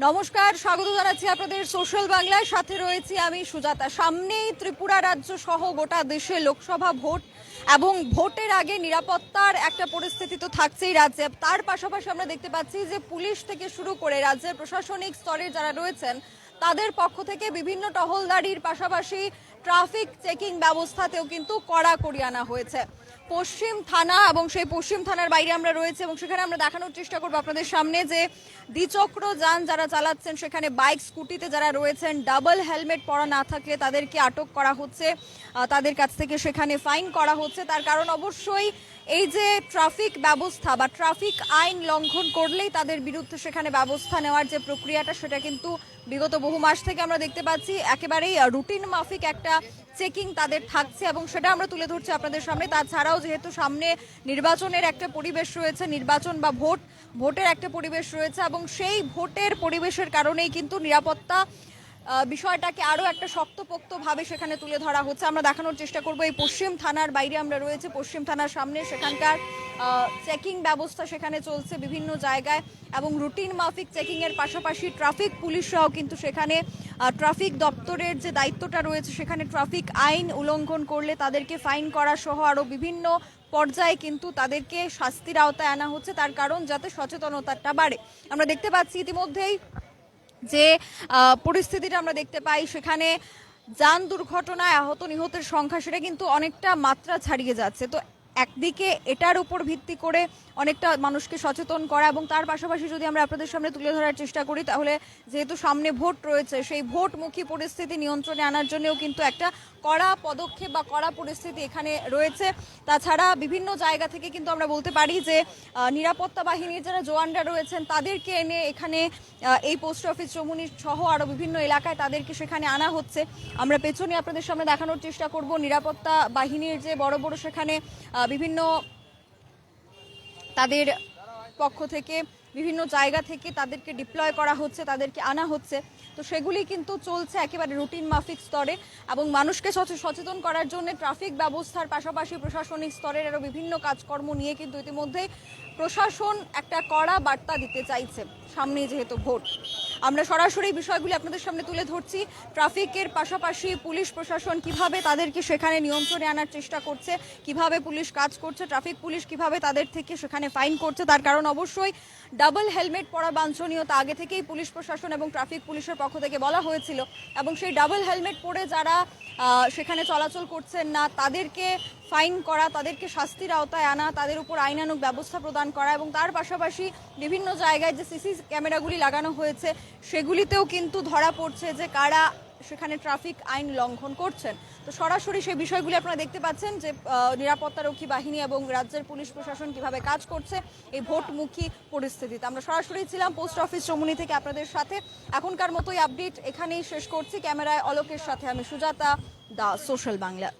নমস্কার, স্বাগত জানাচ্ছি আপনাদের সোশ্যাল বাংলায়। সাথে রয়েছি আমি সুজাতা। সামনেই ত্রিপুরা রাজ্য সহ গোটা দেশে লোকসভা ভোট এবং ভোটের আগে নিরাপত্তার একটা পরিস্থিতি তো থাকছেই রাজ্যে। তার পাশাপাশি আমরা দেখতে পাচ্ছি যে পুলিশ থেকে শুরু করে রাজ্যের প্রশাসনিক স্তরে যারা রয়েছেন তাদের পক্ষ থেকে বিভিন্ন টহলদারির পাশাপাশি ট্রাফিক চেকিং ব্যবস্থাতেও কিন্তু কড়াকড়ি আনা হয়েছে। পশ্চিম থানা এবং সেই পশ্চিম থানার বাইরে আমরা রয়েছে এবং সেখানে আমরা দেখানোর চেষ্টা করবো আপনাদের সামনে যে দ্বিচক্র যান যারা চালাচ্ছেন, সেখানে বাইক স্কুটিতে যারা রয়েছেন ডাবল হেলমেট পরা না থাকলে তাদেরকে আটক করা হচ্ছে, তাদের কাছ থেকে সেখানে ফাইন করা হচ্ছে। তার কারণ অবশ্যই এই যে ট্রাফিক ব্যবস্থা বা ট্রাফিক আইন লঙ্ঘন করলেই তাদের বিরুদ্ধে সেখানে ব্যবস্থা নেওয়ার যে প্রক্রিয়াটা, সেটা কিন্তু বিগত বহু মাস থেকে আমরা দেখতে পাচ্ছি একেবারেই রুটিন মাফিক একটা চেকিং তাদের থাকছে এবং সেটা আমরা তুলে ধরছি আপনাদের সামনে। তাছাড়াও যেহেতু সামনে নির্বাচনের একটা পরিবেশ রয়েছে, নির্বাচন বা ভোটের একটা পরিবেশ রয়েছে এবং সেই ভোটের পরিবেশের কারণেই কিন্তু নিরাপত্তা বিষয়টাকে আরও একটা শক্তপোক্তভাবে সেখানে তুলে ধরা হচ্ছে। আমরা দেখানোর চেষ্টা করব এই পশ্চিম থানার বাইরে আমরা রয়েছে, পশ্চিম থানার সামনে সেখানকার চেকিং ব্যবস্থা সেখানে চলছে বিভিন্ন জায়গায় এবং রুটিন মাফিক চেকিংয়ের পাশাপাশি ট্রাফিক পুলিশরাও কিন্তু সেখানে ট্রাফিক দপ্তরের যে দায়িত্বটা রয়েছে সেখানে ট্রাফিক আইন উল্লঙ্ঘন করলে তাদেরকে ফাইন করা সহ আরও বিভিন্ন পর্যায়ে কিন্তু তাদেরকে শাস্তির আওতায় আনা হচ্ছে। তার কারণ যাতে সচেতনতাটা বাড়ে। আমরা দেখতে পাচ্ছি ইতিমধ্যেই যে পরিস্থিতিটা আমরা দেখতে পাই, সেখানে যান দুর্ঘটনায় আহত নিহতের সংখ্যা সেটা কিন্তু অনেকটা মাত্রা ছাড়িয়ে যাচ্ছে। তো একদিকে এটার উপর ভিত্তি করে অনেকটা মানুষকে সচেতন করা এবং তার পাশাপাশি যদি আমরা আপনাদের সামনে তুলে ধরার চেষ্টা করি, তাহলে যেহেতু সামনে ভোট রয়েছে সেই ভোটমুখী পরিস্থিতি নিয়ন্ত্রণে আনার জন্যও কিন্তু একটা কড়া পদক্ষেপ বা কড়া পরিস্থিতি এখানে রয়েছে। তাছাড়া বিভিন্ন জায়গা থেকে কিন্তু আমরা বলতে পারি যে নিরাপত্তা বাহিনীর যারা জওয়ানরা রয়েছেন তাদেরকে এনে এখানে এই পোস্ট অফিস চমুনি সহ আরও বিভিন্ন এলাকায় তাদেরকে সেখানে আনা হচ্ছে। আমরা পেছনে আপনাদের সামনে দেখানোর চেষ্টা করব নিরাপত্তা বাহিনীর যে বড় বড় সেখানে বিভিন্ন তাদের পক্ষ থেকে বিভিন্ন জায়গা থেকে তাদেরকে ডিপ্লয় করা হচ্ছে, তাদেরকে আনা হচ্ছে। তো সেগুলি কিন্তু চলছে একেবারে রুটিন মাফিক স্তরে এবং মানুষকে সচেতন করার জন্য ট্রাফিক ব্যবস্থার পাশাপাশি প্রশাসনিক স্তরের আরও বিভিন্ন কাজকর্ম নিয়ে কিন্তু ইতিমধ্যেই প্রশাসন একটা কড়া বার্তা দিতে চাইছে। সামনে যেহেতু ভোট, আমরা সরাসরি বিষয়গুলি আপনাদের সামনে তুলে ধরছি। ট্রাফিকের পাশাপাশি পুলিশ প্রশাসন কিভাবে তাদেরকে সেখানে নিয়ন্ত্রণে আনার চেষ্টা করছে, কিভাবে পুলিশ কাজ করছে, ট্রাফিক পুলিশ কিভাবে তাদের থেকে সেখানে ফাইন করছে। তার কারণ অবশ্যই ডাবল হেলমেট পরা বাঞ্ছনীয়, তা আগে থেকেই পুলিশ প্রশাসন এবং ট্রাফিক পুলিশের পক্ষ থেকে বলা হয়েছিল এবং সেই ডাবল হেলমেট পরে যারা সেখানে চলাচল করছেন না তাদেরকে ফাইন করা, তাদেরকে শাস্তির আওতায় আনা, তাদের উপর আইনানুগ ব্যবস্থা প্রদান করা এবং তার পাশাপাশি বিভিন্ন জায়গায় যে সিসি ক্যামেরাগুলি লাগানো হয়েছে সেগুলিতেও কিন্তু ধরা পড়ছে যে কারা সেখানে ট্রাফিক আইন লঙ্ঘন করছেন। তো সরাসরি সেই বিষয়গুলি আপনারা দেখতে পাচ্ছেন যে নিরাপত্তারক্ষী বাহিনী এবং রাজ্যের পুলিশ প্রশাসন কিভাবে কাজ করছে এই ভোটমুখী পরিস্থিতিতে। আমরা সরাসরি ছিলাম পোস্ট অফিস চমুনি থেকে আপনাদের সাথে। এখনকার মতোই আপডেট এখানেই শেষ করছি। ক্যামেরায় অলোকের সাথে আমি সুজাতা, দা সোশ্যাল বাংলা।